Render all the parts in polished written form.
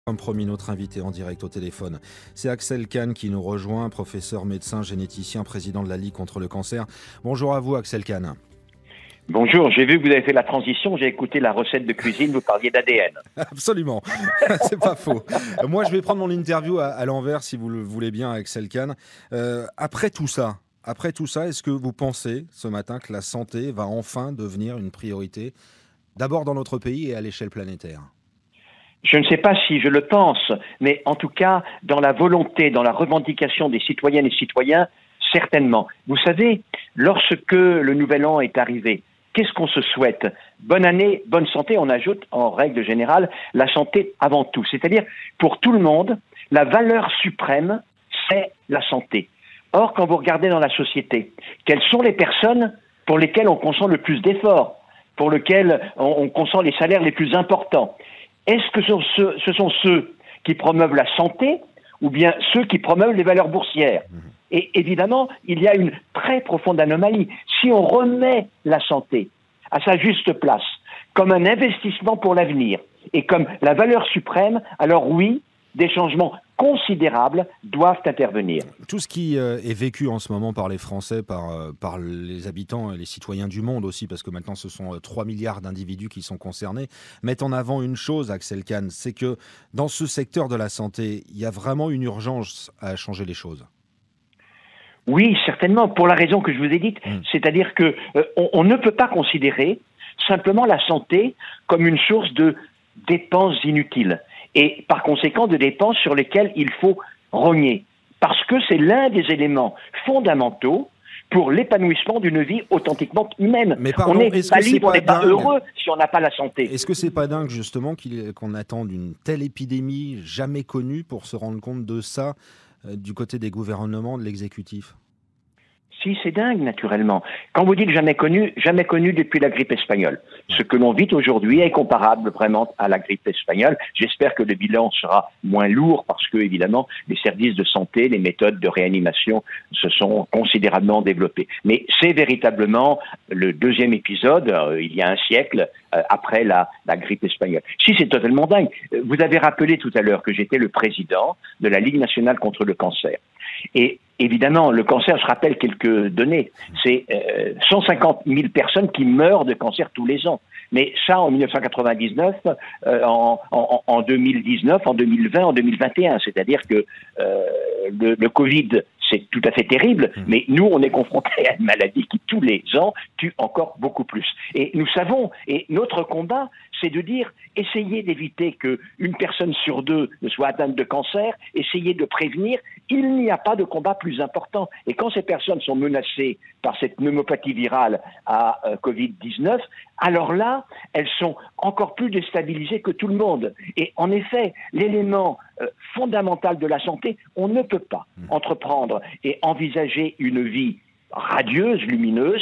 Comme promis, notre invité en direct au téléphone, c'est Axel Kahn qui nous rejoint, professeur, médecin, généticien, président de la Ligue contre le cancer. Bonjour à vous Axel Kahn. Bonjour, j'ai vu que vous avez fait la transition, j'ai écouté la recette de cuisine, vous parliez d'ADN. Absolument, c'est pas faux. Moi je vais prendre mon interview à l'envers si vous le voulez bien Axel Kahn. Après tout ça, est-ce que vous pensez ce matin que la santé va enfin devenir une priorité, d'abord dans notre pays et à l'échelle planétaire ? Je ne sais pas si je le pense, mais en tout cas, dans la volonté, dans la revendication des citoyennes et citoyens, certainement. Vous savez, lorsque le nouvel an est arrivé, qu'est-ce qu'on se souhaite? Bonne année, bonne santé, on ajoute en règle générale la santé avant tout. C'est-à-dire, pour tout le monde, la valeur suprême, c'est la santé. Or, quand vous regardez dans la société, quelles sont les personnes pour lesquelles on consent le plus d'efforts, pour lesquelles on consent les salaires les plus importants? Est-ce que ce sont ceux qui promeuvent la santé ou bien ceux qui promeuvent les valeurs boursières? Et évidemment, il y a une très profonde anomalie. Si on remet la santé à sa juste place, comme un investissement pour l'avenir et comme la valeur suprême, alors oui, des changements considérables doivent intervenir. Tout ce qui est vécu en ce moment par les Français, par les habitants et les citoyens du monde aussi, parce que maintenant ce sont 3 milliards d'individus qui sont concernés, mettent en avant une chose, Axel Kahn, c'est que dans ce secteur de la santé, il y a vraiment une urgence à changer les choses. Oui, certainement, pour la raison que je vous ai dite, c'est-à-dire que on ne peut pas considérer simplement la santé comme une source de dépenses inutiles et par conséquent de dépenses sur lesquelles il faut rogner, parce que c'est l'un des éléments fondamentaux pour l'épanouissement d'une vie authentiquement humaine. Mais pardon, on n'est pas libre, on n'est pas heureux si on n'a pas la santé. Est-ce que c'est pas dingue justement qu'on attende une telle épidémie jamais connue pour se rendre compte de ça du côté des gouvernements, de l'exécutif? Si, c'est dingue, naturellement. Quand vous dites jamais connu depuis la grippe espagnole. Ce que l'on vit aujourd'hui est comparable vraiment à la grippe espagnole. J'espère que le bilan sera moins lourd parce que, évidemment, les services de santé, les méthodes de réanimation se sont considérablement développées. Mais c'est véritablement le deuxième épisode, il y a un siècle, après la grippe espagnole. Si, c'est totalement dingue. Vous avez rappelé tout à l'heure que j'étais le président de la Ligue nationale contre le cancer. Et évidemment, le cancer, je rappelle quelques données, c'est 150 000 personnes qui meurent de cancer tous les ans. Mais ça, en 1999, en 2019, en 2020, en 2021, c'est-à-dire que le Covid, c'est tout à fait terrible, mais nous, on est confrontés à une maladie qui, tous les ans, tue encore beaucoup plus. Et nous savons, et notre combat, c'est de dire, essayez d'éviter qu'une personne sur deux ne soit atteinte de cancer, essayez de prévenir, il n'y a pas de combat plus important. Et quand ces personnes sont menacées par cette pneumopathie virale à Covid-19, alors là, elles sont encore plus déstabilisées que tout le monde. Et en effet, l'élément fondamental de la santé, on ne peut pas entreprendre et envisager une vie radieuse, lumineuse,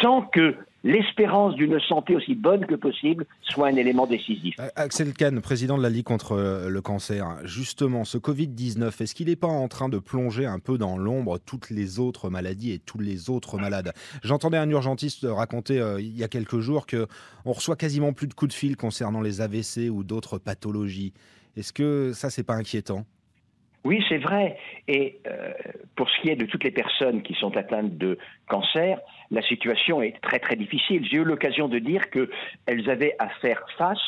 sans que l'espérance d'une santé aussi bonne que possible soit un élément décisif. Axel Kahn, président de la Ligue contre le cancer, justement, ce Covid-19, est-ce qu'il n'est pas en train de plonger un peu dans l'ombre toutes les autres maladies et tous les autres malades? J'entendais un urgentiste raconter il y a quelques jours qu'on reçoit quasiment plus de coups de fil concernant les AVC ou d'autres pathologies. Est-ce que ça, c'est pas inquiétant? Oui, c'est vrai. Et pour ce qui est de toutes les personnes qui sont atteintes de cancer, la situation est très très difficile. J'ai eu l'occasion de dire qu'elles avaient à faire face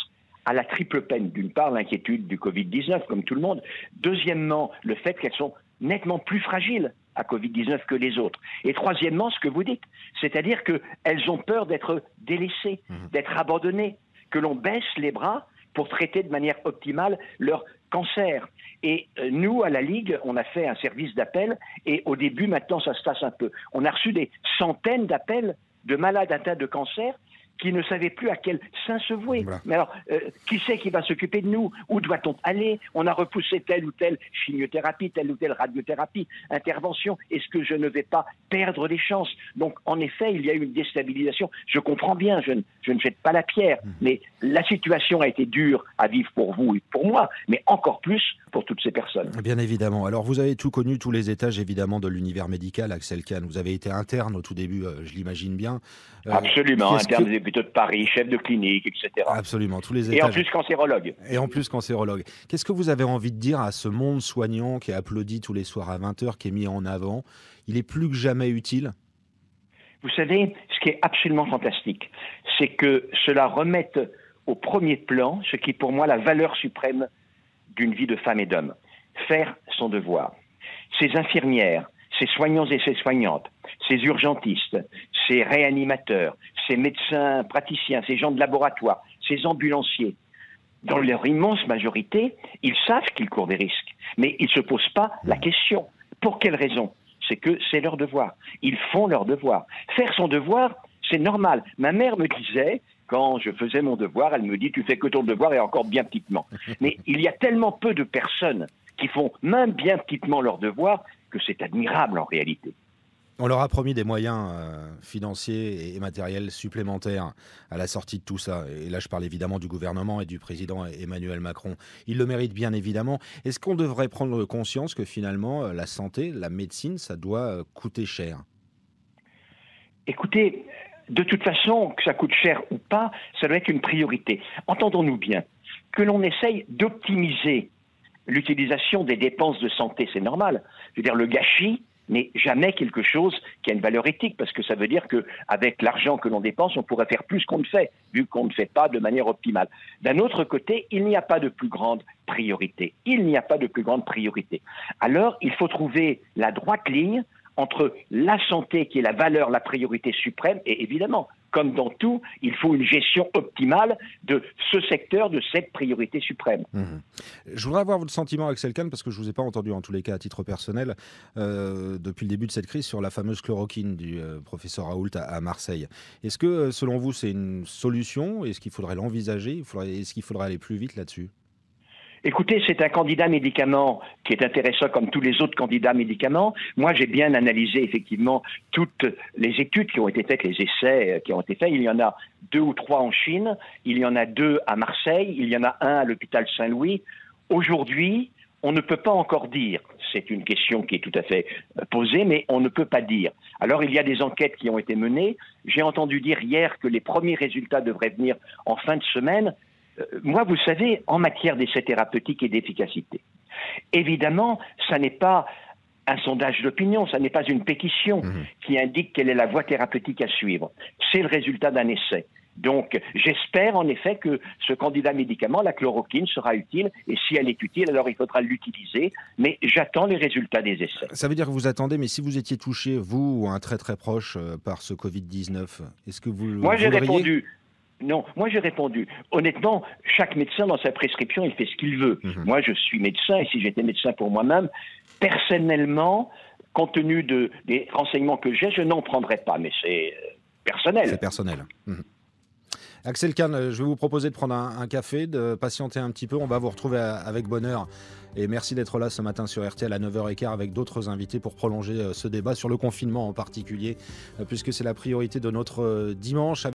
à la triple peine. D'une part, l'inquiétude du Covid-19, comme tout le monde. Deuxièmement, le fait qu'elles sont nettement plus fragiles à Covid-19 que les autres. Et troisièmement, ce que vous dites, c'est-à-dire qu'elles ont peur d'être délaissées, d'être abandonnées, que l'on baisse les bras pour traiter de manière optimale leur cancer. Et nous, à la Ligue, on a fait un service d'appel et au début, maintenant, ça se tasse un peu. On a reçu des centaines d'appels de malades atteints de cancer qui ne savaient plus à quel saint se vouer. Voilà. Mais alors, qui c'est qui va s'occuper de nous? Où doit-on aller? On a repoussé telle ou telle chimiothérapie, telle ou telle radiothérapie, intervention. Est-ce que je ne vais pas perdre des chances? Donc, en effet, il y a eu une déstabilisation. Je comprends bien, je ne je ne jette pas la pierre. Mais la situation a été dure à vivre pour vous et pour moi, mais encore plus pour toutes ces personnes. Bien évidemment. Alors vous avez tout connu, tous les étages évidemment de l'univers médical, Axel Kahn. Vous avez été interne au tout début, je l'imagine bien. Absolument, interne des hôpitaux de Paris, chef de clinique, etc. Absolument, tous les étages. Et en plus cancérologue. Et en plus cancérologue. Qu'est-ce que vous avez envie de dire à ce monde soignant qui est applaudi tous les soirs à 20h, qui est mis en avant? Il est plus que jamais utile. Vous savez, ce qui est absolument fantastique, c'est que cela remette au premier plan ce qui est pour moi la valeur suprême d'une vie de femme et d'homme. Faire son devoir. Ces infirmières, ces soignants et ces soignantes, ces urgentistes, ces réanimateurs, ces médecins praticiens, ces gens de laboratoire, ces ambulanciers, dans leur immense majorité, ils savent qu'ils courent des risques, mais ils ne se posent pas la question. Pour quelle raison? C'est que c'est leur devoir. Ils font leur devoir. Faire son devoir, c'est normal. Ma mère me disait, quand je faisais mon devoir, elle me dit « tu fais que ton devoir et encore bien petitement ». Mais il y a tellement peu de personnes qui font même bien petitement leur devoir que c'est admirable en réalité. On leur a promis des moyens financiers et matériels supplémentaires à la sortie de tout ça. Et là, je parle évidemment du gouvernement et du président Emmanuel Macron. Ils le méritent bien évidemment. Est-ce qu'on devrait prendre conscience que finalement, la santé, la médecine, ça doit coûter cher? Écoutez, de toute façon, que ça coûte cher ou pas, ça doit être une priorité. Entendons-nous bien, que l'on essaye d'optimiser l'utilisation des dépenses de santé, c'est normal. Je veux dire, le gâchis n'est jamais quelque chose qui a une valeur éthique, parce que ça veut dire qu'avec l'argent que l'on dépense, on pourrait faire plus qu'on ne fait, vu qu'on ne fait pas de manière optimale. D'un autre côté, il n'y a pas de plus grande priorité. Il n'y a pas de plus grande priorité. Alors, il faut trouver la droite ligne entre la santé, qui est la valeur, la priorité suprême, et évidemment, comme dans tout, il faut une gestion optimale de ce secteur, de cette priorité suprême. Je voudrais avoir votre sentiment, Axel Kahn, parce que je ne vous ai pas entendu, en tous les cas à titre personnel, depuis le début de cette crise, sur la fameuse chloroquine du professeur Raoult à Marseille. Est-ce que, selon vous, c'est une solution? Est-ce qu'il faudrait l'envisager? Est-ce qu'il faudrait aller plus vite là-dessus? Écoutez, c'est un candidat médicament qui est intéressant comme tous les autres candidats médicaments. Moi, j'ai bien analysé effectivement toutes les études qui ont été faites, les essais qui ont été faits. Il y en a 2 ou 3 en Chine, il y en a 2 à Marseille, il y en a un à l'hôpital Saint-Louis. Aujourd'hui, on ne peut pas encore dire, c'est une question qui est tout à fait posée, mais on ne peut pas dire. Alors, il y a des enquêtes qui ont été menées. J'ai entendu dire hier que les premiers résultats devraient venir en fin de semaine. Moi, vous savez, en matière d'essais thérapeutiques et d'efficacité, évidemment, ça n'est pas un sondage d'opinion, ça n'est pas une pétition qui indique quelle est la voie thérapeutique à suivre. C'est le résultat d'un essai. Donc, j'espère en effet que ce candidat médicament, la chloroquine, sera utile. Et si elle est utile, alors il faudra l'utiliser. Mais j'attends les résultats des essais. Ça veut dire que vous attendez, mais si vous étiez touché, vous ou un très très proche, par ce Covid-19, est-ce que vous... Moi, j'ai répondu... Non, moi j'ai répondu. Honnêtement, chaque médecin dans sa prescription, il fait ce qu'il veut. Moi, je suis médecin, et si j'étais médecin pour moi-même, personnellement, compte tenu des renseignements que j'ai, je n'en prendrais pas, mais c'est personnel. C'est personnel. Axel Kahn, je vais vous proposer de prendre un café, de patienter un petit peu. On va vous retrouver avec bonheur. Et merci d'être là ce matin sur RTL à 9h15 avec d'autres invités pour prolonger ce débat sur le confinement en particulier, puisque c'est la priorité de notre dimanche.